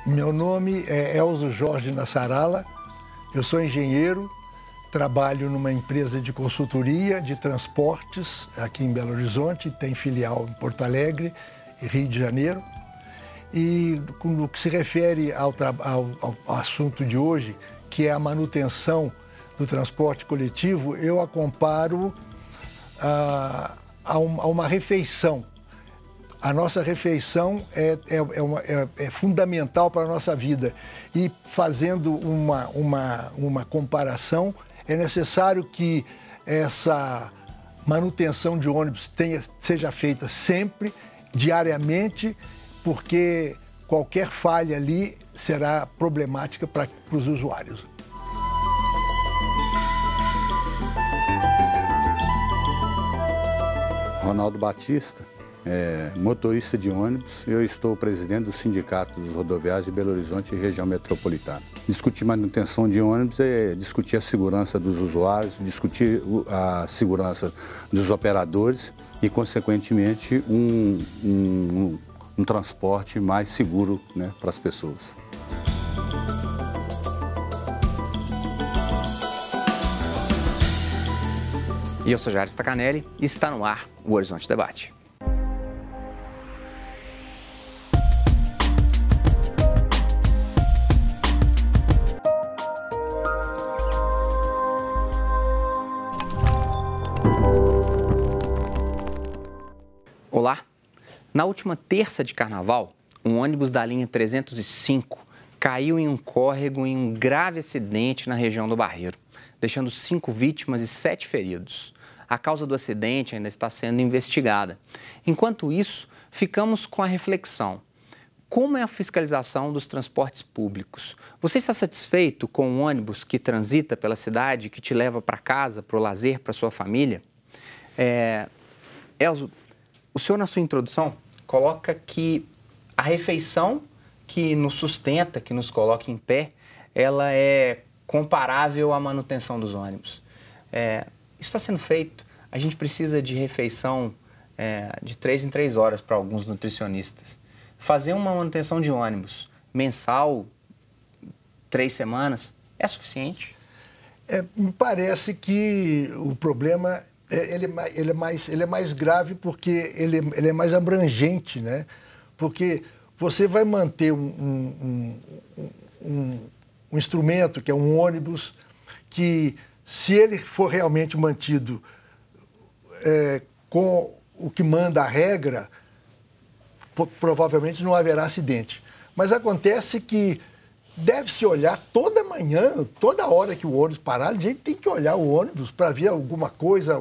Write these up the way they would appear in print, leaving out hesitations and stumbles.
Meu nome é Elzo Jorge Nassarala, eu sou engenheiro, trabalho numa empresa de consultoria de transportes aqui em Belo Horizonte, tem filial em Porto Alegre e Rio de Janeiro. E no que se refere ao assunto de hoje, que é a manutenção do transporte coletivo, eu a comparo a uma refeição. A nossa refeição é fundamental para a nossa vida. E fazendo uma comparação, é necessário que essa manutenção de ônibus seja feita sempre, diariamente, porque qualquer falha ali será problemática para os usuários. Ronaldo Batista, motorista de ônibus, eu estou presidente do Sindicato dos Rodoviários de Belo Horizonte e região metropolitana. Discutir manutenção de ônibus é discutir a segurança dos usuários, discutir a segurança dos operadores e, consequentemente, um transporte mais seguro, né, para as pessoas. E eu sou Jairo Stacanelli e está no ar o Horizonte Debate. Olá! Na última terça de carnaval, um ônibus da linha 305 caiu em um córrego em um grave acidente na região do Barreiro, deixando 5 vítimas e 7 feridos. A causa do acidente ainda está sendo investigada. Enquanto isso, ficamos com a reflexão. Como é a fiscalização dos transportes públicos? Você está satisfeito com o ônibus que transita pela cidade, que te leva para casa, para o lazer, para sua família? Elzo, o senhor, na sua introdução, coloca que a refeição que nos sustenta, que nos coloca em pé, ela é comparável à manutenção dos ônibus. Isso está sendo feito. A gente precisa de refeição de 3 em 3 horas para alguns nutricionistas. Fazer uma manutenção de ônibus mensal, 3 semanas, é suficiente? Me parece que o problema ele é mais grave porque ele é mais abrangente, né? Porque você vai manter um instrumento, que é um ônibus, que, se ele for realmente mantido com o que manda a regra, provavelmente não haverá acidente. Mas acontece que deve-se olhar toda manhã, toda hora que o ônibus parar, a gente tem que olhar o ônibus para ver alguma coisa,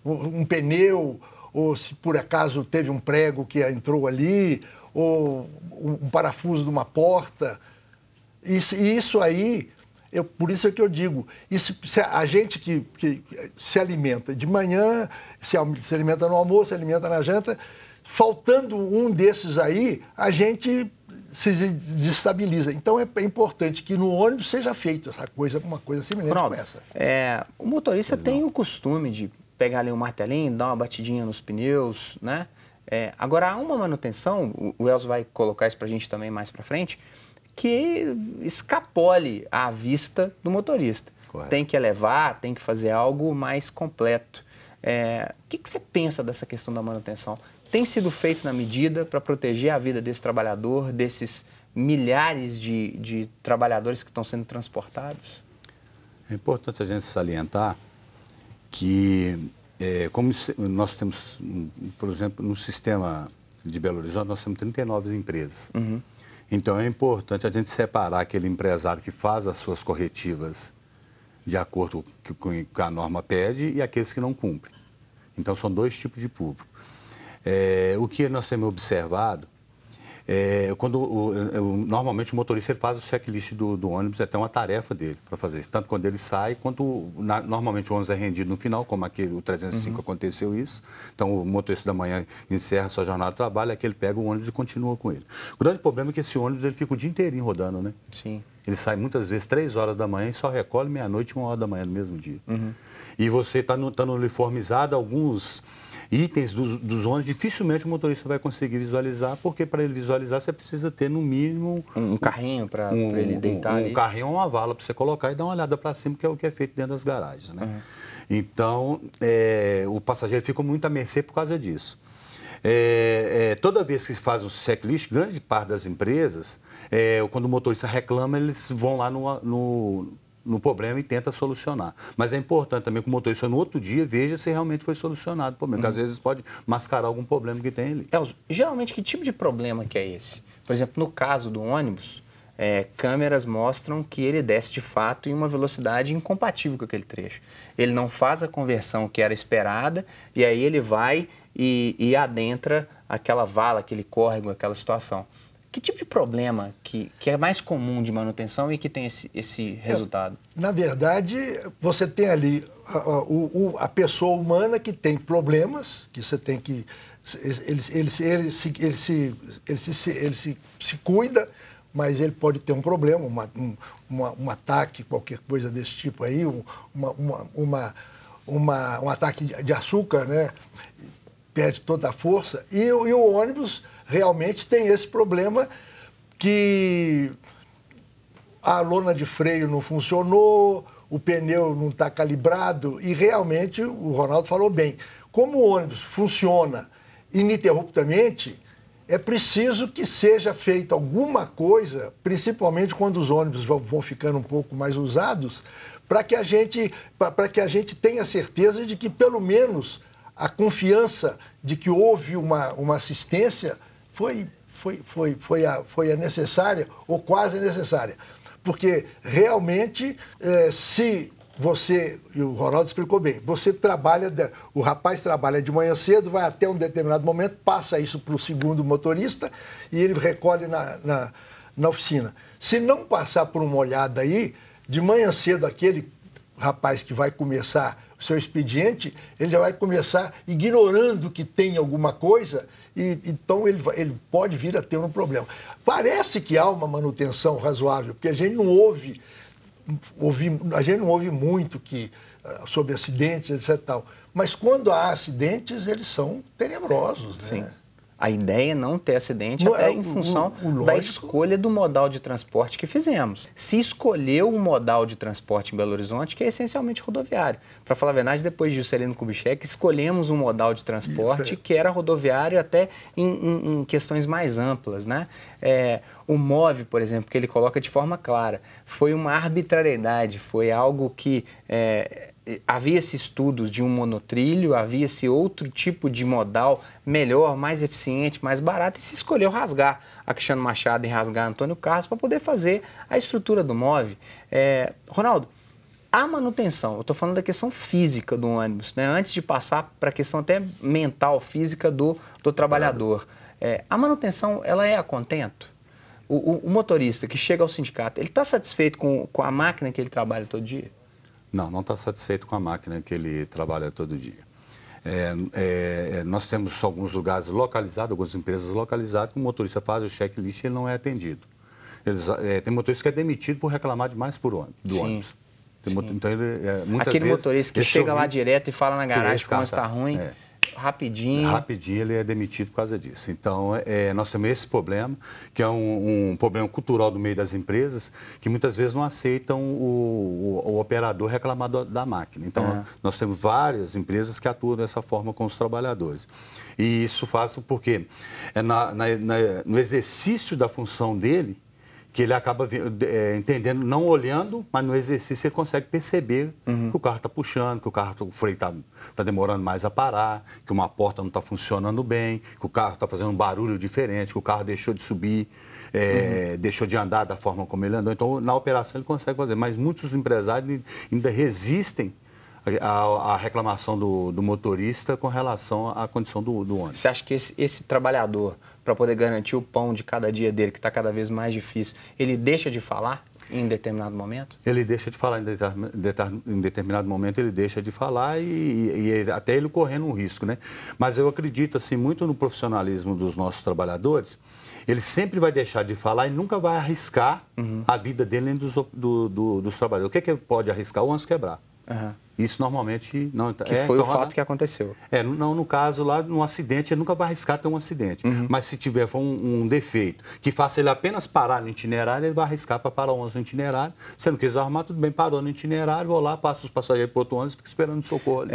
um pneu, ou se por acaso teve um prego que entrou ali, ou um parafuso de uma porta. Isso aí, por isso é que eu digo, a gente que se alimenta de manhã, se alimenta no almoço, se alimenta na janta, faltando um desses aí, a gente se desestabiliza. Então é importante que no ônibus seja feita uma coisa semelhante com essa. O motorista tem o costume de pegar ali um martelinho, dar uma batidinha nos pneus, né? Agora, há uma manutenção, o Elzo vai colocar isso para a gente também mais para frente, que escapole à vista do motorista. Correto. Tem que elevar, tem que fazer algo mais completo. O que você pensa dessa questão da manutenção? Tem sido feito na medida para proteger a vida desse trabalhador, desses milhares de trabalhadores que estão sendo transportados? É importante a gente salientar que, como nós temos, por exemplo, no sistema de Belo Horizonte, nós temos 39 empresas. Uhum. Então, é importante a gente separar aquele empresário que faz as suas corretivas de acordo com o que a norma pede e aqueles que não cumprem. Então, são 2 tipos de público. O que nós temos observado normalmente o motorista ele faz o checklist do ônibus, é até uma tarefa dele para fazer isso, tanto quando ele sai, quanto normalmente o ônibus é rendido no final, como o 305 aconteceu isso. Então o motorista da manhã encerra sua jornada de trabalho, é que ele pega o ônibus e continua com ele. O grande problema é que esse ônibus ele fica o dia inteirinho rodando, né? Sim. Ele sai muitas vezes 3 horas da manhã e só recolhe meia-noite, 1 hora da manhã no mesmo dia. E você está no uniformizado, alguns itens dos ônibus, dificilmente o motorista vai conseguir visualizar, porque para ele visualizar você precisa ter no mínimo um carrinho para ele deitar ali. Um carrinho ou uma vala para você colocar e dar uma olhada para cima, que é o que é feito dentro das garagens, né? Então, o passageiro fica muito à mercê por causa disso. Toda vez que se faz um checklist, grande parte das empresas, quando o motorista reclama, eles vão lá no problema e tenta solucionar. Mas é importante também que o motorista no outro dia veja se realmente foi solucionado o problema, porque às vezes pode mascarar algum problema que tem ali. Elzo, geralmente que tipo de problema que é esse? Por exemplo, no caso do ônibus, câmeras mostram que ele desce de fato em uma velocidade incompatível com aquele trecho. Ele não faz a conversão que era esperada e aí ele vai e adentra aquela vala, aquele córrego, aquela situação. Que tipo de problema que é mais comum de manutenção e que tem esse resultado? Na verdade, você tem ali a pessoa humana que tem problemas, que você tem que... Ele se cuida, mas ele pode ter um problema, um ataque, qualquer coisa desse tipo aí, um ataque de açúcar, né? Perde toda a força. E o ônibus realmente tem esse problema que a lona de freio não funcionou, o pneu não está calibrado e realmente o Ronaldo falou bem. Como o ônibus funciona ininterruptamente, é preciso que seja feita alguma coisa, principalmente quando os ônibus vão ficando um pouco mais usados, para que a gente tenha certeza de que pelo menos a confiança de que houve uma assistência foi a necessária ou quase necessária. Porque realmente, se você, e o Ronaldo explicou bem, o rapaz trabalha de manhã cedo, vai até um determinado momento, passa isso para o segundo motorista e ele recolhe na oficina. Se não passar por uma olhada aí, de manhã cedo aquele rapaz que vai começar o seu expediente, ele já vai começar ignorando que tem alguma coisa e então ele pode vir a ter um problema. Parece que há uma manutenção razoável, porque a gente não ouve muito sobre acidentes, etc. Tal. Mas quando há acidentes, eles são tenebrosos. Sim. Né? A ideia é não ter acidente até em função da escolha do modal de transporte que fizemos. Se escolheu um modal de transporte em Belo Horizonte, que é essencialmente rodoviário. Para falar a verdade, depois de Juscelino Kubitschek, escolhemos um modal de transporte que era rodoviário até em questões mais amplas, né? O MOVE, por exemplo, que ele coloca de forma clara, foi uma arbitrariedade, foi algo que... havia-se estudos de um monotrilho, havia-se outro tipo de modal melhor, mais eficiente, mais barato, e se escolheu rasgar a Cristiano Machado e rasgar Antônio Carlos para poder fazer a estrutura do MOVE. Ronaldo, a manutenção, eu estou falando da questão física do ônibus, né? Antes de passar para a questão até mental, física do trabalhador. A manutenção, ela é a contento? O motorista que chega ao sindicato, ele está satisfeito com a máquina que ele trabalha todo dia? Não está satisfeito com a máquina que ele trabalha todo dia. Nós temos alguns lugares localizados, algumas empresas localizadas, que o motorista faz o checklist e ele não é atendido. Tem motorista que é demitido por reclamar demais do ônibus. Então, aquele motorista que chega lá direto e fala na garagem como está ruim, rapidinho ele é demitido por causa disso. Então, nós temos esse problema, que é um problema cultural do meio das empresas, que muitas vezes não aceitam o operador reclamar da máquina. Então, nós temos várias empresas que atuam dessa forma com os trabalhadores. E isso faz porque no exercício da função dele, que ele acaba entendendo, não olhando, mas no exercício ele consegue perceber que o carro está puxando, que o freio está demorando mais a parar, que uma porta não está funcionando bem, que o carro está fazendo um barulho diferente, que o carro deixou de subir, deixou de andar da forma como ele andou. Então, na operação ele consegue fazer, mas muitos empresários ainda resistem à reclamação do motorista com relação à condição do ônibus. Você acha que esse trabalhador, para poder garantir o pão de cada dia dele, que está cada vez mais difícil, ele deixa de falar em determinado momento? Ele deixa de falar em determinado momento, ele deixa de falar e até ele correndo um risco, né? Mas eu acredito assim, muito no profissionalismo dos nossos trabalhadores. Ele sempre vai deixar de falar e nunca vai arriscar a vida dele dos trabalhadores. O que ele pode arriscar? O ônibus quebrar. Isso normalmente não... Que foi o fato que aconteceu. Não, no caso lá, num acidente, ele nunca vai arriscar ter um acidente. Mas se tiver um defeito que faça ele apenas parar no itinerário, ele vai arriscar para parar o ônibus no itinerário. Se não quiser arrumar, tudo bem, parou no itinerário, vou lá, passo os passageiros para outro ônibus e fico esperando socorro ali.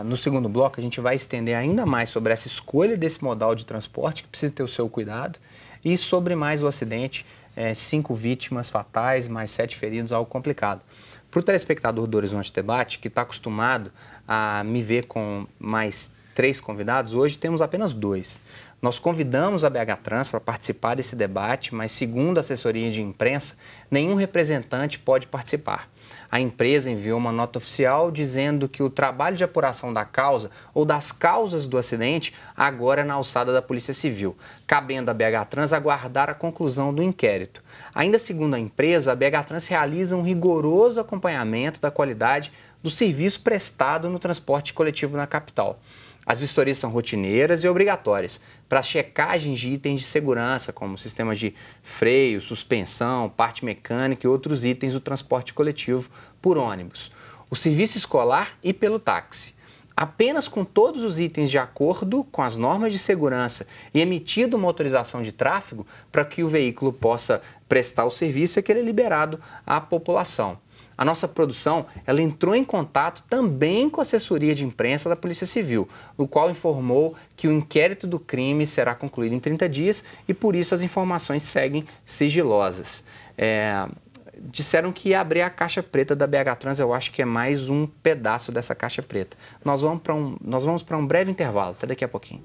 No segundo bloco, a gente vai estender ainda mais sobre essa escolha desse modal de transporte, que precisa ter o seu cuidado, e sobre mais o acidente, 5 vítimas fatais, mais 7 feridos, algo complicado. Para o telespectador do Horizonte Debate, que está acostumado a me ver com mais 3 convidados, hoje temos apenas 2. Nós convidamos a BH Trans para participar desse debate, mas segundo a assessoria de imprensa, nenhum representante pode participar. A empresa enviou uma nota oficial dizendo que o trabalho de apuração da causa ou das causas do acidente agora é na alçada da Polícia Civil, cabendo à BH Trans aguardar a conclusão do inquérito. Ainda segundo a empresa, a BH Trans realiza um rigoroso acompanhamento da qualidade do serviço prestado no transporte coletivo na capital. As vistorias são rotineiras e obrigatórias para checagens de itens de segurança, como sistemas de freio, suspensão, parte mecânica e outros itens do transporte coletivo por ônibus, o serviço escolar e pelo táxi. Apenas com todos os itens de acordo com as normas de segurança e emitido uma autorização de tráfego para que o veículo possa prestar o serviço é que ele é liberado à população. A nossa produção, ela entrou em contato também com a assessoria de imprensa da Polícia Civil, o qual informou que o inquérito do crime será concluído em 30 dias e por isso as informações seguem sigilosas. Disseram que ia abrir a caixa preta da BH Trans, eu acho que é mais um pedaço dessa caixa preta. Nós vamos para um breve intervalo, até daqui a pouquinho.